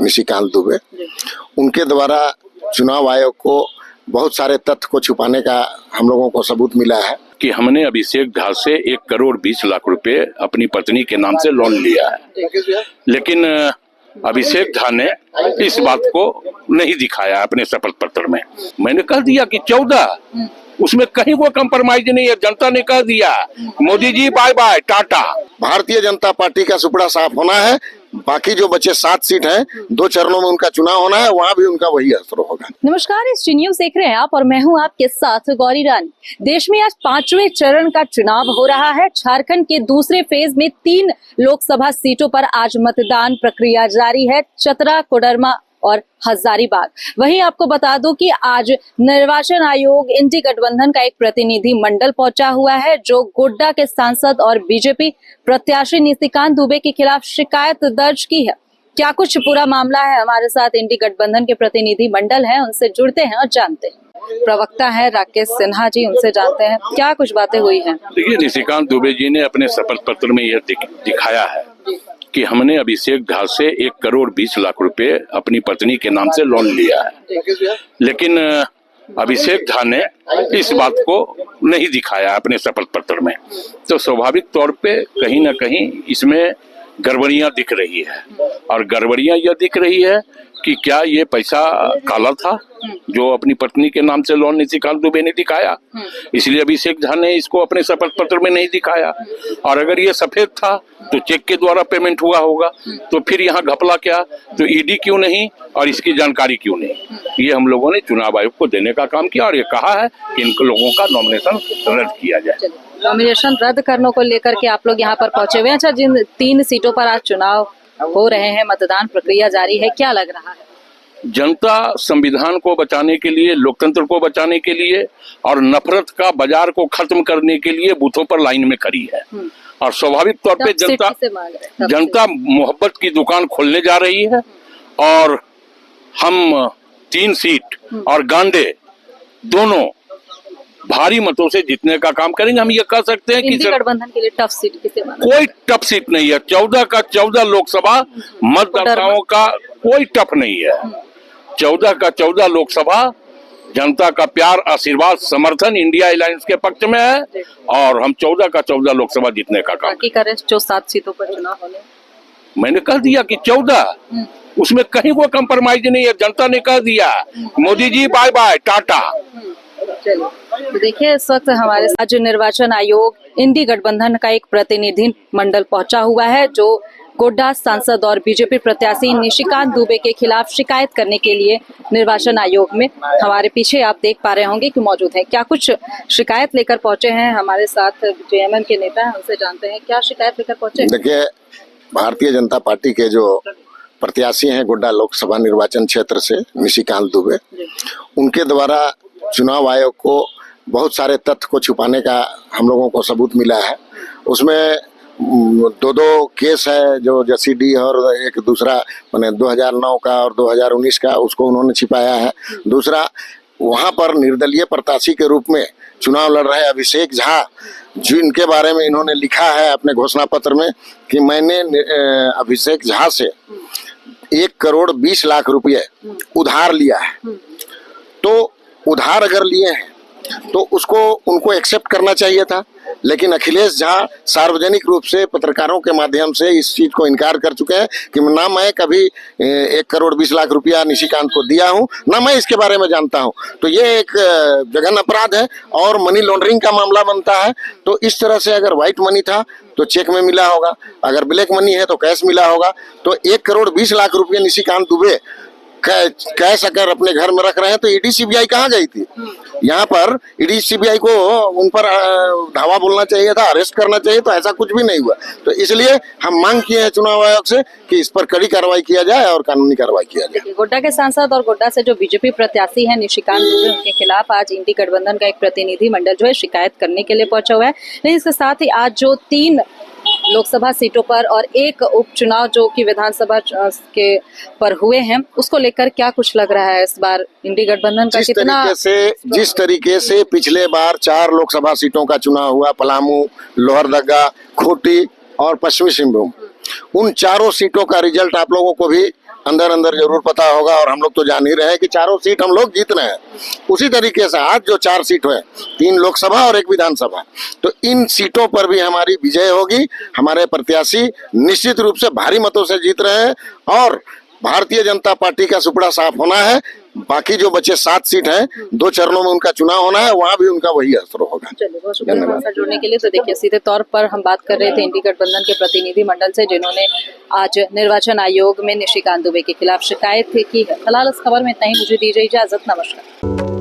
निशिकांत दुबे, उनके द्वारा चुनाव आयोग को बहुत सारे तथ्य को छुपाने का हम लोगों को सबूत मिला है कि हमने अभिषेक झा से 1,20,00,000 रुपए अपनी पत्नी के नाम से लोन लिया है, लेकिन अभिषेक झा ने इस बात को नहीं दिखाया अपने शपथ पत्र में। मैंने कह दिया कि 14, उसमें कहीं वो कंप्रोमाइज नहीं है। जनता ने कह दिया Modi ji bye bye Tata. Bharatiya Janata party का सुपड़ा साफ होना है। बाकी जो बचे 7 सीट हैं, 2 चरणों में उनका चुनाव होना है, वहाँ भी उनका वही असर होगा। नमस्कार, इस न्यूज़ देख रहे हैं आप और मैं हूं आपके साथ गौरी रानी। देश में आज 5वें चरण का चुनाव हो रहा है। झारखंड के दूसरे फेज में 3 लोकसभा सीटों पर आज मतदान प्रक्रिया जारी है, चतरा, कोडरमा और हजारीबाग। वहीं आपको बता दूं कि आज निर्वाचन आयोग इंडी गठबंधन का एक प्रतिनिधि मंडल पहुंचा हुआ है, जो गोड्डा के सांसद और बीजेपी प्रत्याशी निशिकांत दुबे के खिलाफ शिकायत दर्ज की है। क्या कुछ पूरा मामला है, हमारे साथ इंडी गठबंधन के प्रतिनिधि मंडल हैं, उनसे जुड़ते हैं और जानते हैं। प्रवक्ता है राकेश सिन्हा जी, उनसे जानते हैं क्या कुछ बातें हुई हैं। देखिए, निशिकांत दुबे जी ने अपने शपथ पत्र में यह दिखाया है कि हमने अभिषेक झा से 1,20,00,000 रुपए अपनी पत्नी के नाम से लोन लिया है, लेकिन अभिषेक झा ने इस बात को नहीं दिखाया अपने शपथ पत्र में। तो स्वाभाविक तौर पे कहीं ना कहीं इसमें गड़बड़ियां दिख रही है, और गड़बड़ियां यह दिख रही है कि क्या ये पैसा काला था जो अपनी पत्नी के नाम से लोन निशिकांत दुबे ने दिखाया, इसलिए अभिषेक झा ने इसको अपने शपथ पत्र में नहीं दिखाया। और अगर ये सफेद था तो चेक के द्वारा पेमेंट हुआ होगा, तो फिर यहाँ घपला क्या, तो ईडी क्यों नहीं और इसकी जानकारी क्यों नहीं। ये हम लोगों ने चुनाव आयोग को देने का काम किया और ये कहा है कि इन लोगों का नॉमिनेशन रद्द किया जाए। नॉमिनेशन रद्द करने को लेकर के आप लोग यहाँ पर पहुंचे हुए हैं। अच्छा, जिन 3 सीटों पर आज चुनाव हो रहे हैं, मतदान प्रक्रिया जारी है, क्या लग रहा है? जनता संविधान को बचाने के लिए, लोकतंत्र को बचाने के लिए और नफरत का बाजार को खत्म करने के लिए बूथों पर लाइन में खड़ी है। और स्वाभाविक तौर पे जनता मोहब्बत की दुकान खोलने जा रही है, और हम 3 सीट और गांडे दोनों भारी मतों से जीतने का काम करेंगे। हम ये कह सकते हैं कि गठबंधन के लिए टफ सीट किसे माना? कोई टफ सीट नहीं है। 14 का 14 लोकसभा मतदाताओं का कोई टफ नहीं है। 14 का 14 लोकसभा जनता का प्यार, आशीर्वाद, समर्थन इंडिया अलायंस के पक्ष में है, और हम 14 का 14 लोकसभा जीतने का काम करें। जो 7 सीटों पर चुनाव होने, मैंने कह दिया कि 14, उसमें कहीं वो कंप्रोमाइज नहीं है। जनता ने कह दिया मोदी जी बाय बाय टाटा। तो देखिए, इस वक्त हमारे साथ जो निर्वाचन आयोग इंडी गठबंधन का एक प्रतिनिधि मंडल पहुंचा हुआ है, जो गोड्डा सांसद और बीजेपी प्रत्याशी निशिकांत दुबे के खिलाफ शिकायत करने के लिए निर्वाचन आयोग में हमारे पीछे आप देख पा रहे होंगे कि मौजूद है। क्या कुछ शिकायत लेकर पहुंचे हैं, हमारे साथ जेएमएम के नेता हैं, उनसे जानते हैं क्या शिकायत लेकर पहुंचे। देखिए, भारतीय जनता पार्टी के जो प्रत्याशी हैं गोड्डा लोकसभा निर्वाचन क्षेत्र से निशिकांत दुबे, उनके द्वारा चुनाव आयोग को बहुत सारे तथ्य को छुपाने का हम लोगों को सबूत मिला है। उसमें 2 केस है, जो जसीडी और एक दूसरा मैंने 2009 का और 2019 का, उसको उन्होंने छिपाया है। दूसरा, वहां पर निर्दलीय प्रत्याशी के रूप में चुनाव लड़ रहे अभिषेक झा, जिनके बारे में इन्होंने लिखा है अपने घोषणा पत्र में कि मैंने अभिषेक झा से 1,20,00,000 रुपये उधार लिया है। तो उधार अगर लिए हैं तो उसको उनको एक्सेप्ट करना चाहिए था, लेकिन अखिलेश झा सार्वजनिक रूप से पत्रकारों के माध्यम से इस चीज को इनकार कर चुके हैं कि ना मैं कभी 1,20,00,000 रुपया निशिकांत को दिया हूं, ना मैं इसके बारे में जानता हूं। तो ये एक जघन्य अपराध है और मनी लॉन्ड्रिंग का मामला बनता है। तो इस तरह से अगर व्हाइट मनी था तो चेक में मिला होगा, अगर ब्लैक मनी है तो कैश मिला होगा। तो 1,20,00,000 रुपये निशिकांत दुबे कैश अगर अपने घर में रख रहे हैं तो ईडी सीबीआई कहाँ गई थी? यहाँ पर ईडी सीबीआई को उन पर धावा बोलना चाहिए था, अरेस्ट करना चाहिए, तो ऐसा कुछ भी नहीं हुआ। तो इसलिए हम मांग किए हैं चुनाव आयोग से कि इस पर कड़ी कार्रवाई किया जाए और कानूनी कार्रवाई किया जाए। गोड्डा के सांसद और गोड्डा से जो बीजेपी प्रत्याशी है निशिकांत दुबे, उनके खिलाफ आज इंडी गठबंधन का एक प्रतिनिधि मंडल जो है शिकायत करने के लिए पहुंचा हुआ है। लेकिन इसके साथ ही आज जो 3 लोकसभा सीटों पर और एक उपचुनाव जो कि विधानसभा के पर हुए हैं, उसको लेकर क्या कुछ लग रहा है इस बार इंडी गठबंधन का कितना? जिस तरीके से पिछले बार 4 लोकसभा सीटों का चुनाव हुआ, पलामू, लोहरदगा, खूंटी और पश्चिमी सिंहभूम, उन चारों सीटों का रिजल्ट आप लोगों को भी अंदर अंदर जरूर पता होगा, और हम लोग तो जान ही रहे हैं कि चारों सीट हम लोग जीत रहे हैं। उसी तरीके से आज जो 4 सीट है, 3 लोकसभा और 1 विधानसभा, तो इन सीटों पर भी हमारी विजय होगी। हमारे प्रत्याशी निश्चित रूप से भारी मतों से जीत रहे हैं और भारतीय जनता पार्टी का सुपड़ा साफ होना है। बाकी जो बचे 7 सीट हैं, 2 चरणों में उनका चुनाव होना है, वहां भी उनका वही असर होगा। चलिए, बहुत शुक्रिया हमसे जुड़ने के लिए। तो देखिए, सीधे तौर पर हम बात कर रहे थे इंडी गठबंधन के प्रतिनिधि मंडल से, जिन्होंने आज निर्वाचन आयोग में निशिकांत दुबे के खिलाफ शिकायत की है। फिलहाल इस खबर में इतना ही। मुझे दीजिए इजाजत। नमस्कार।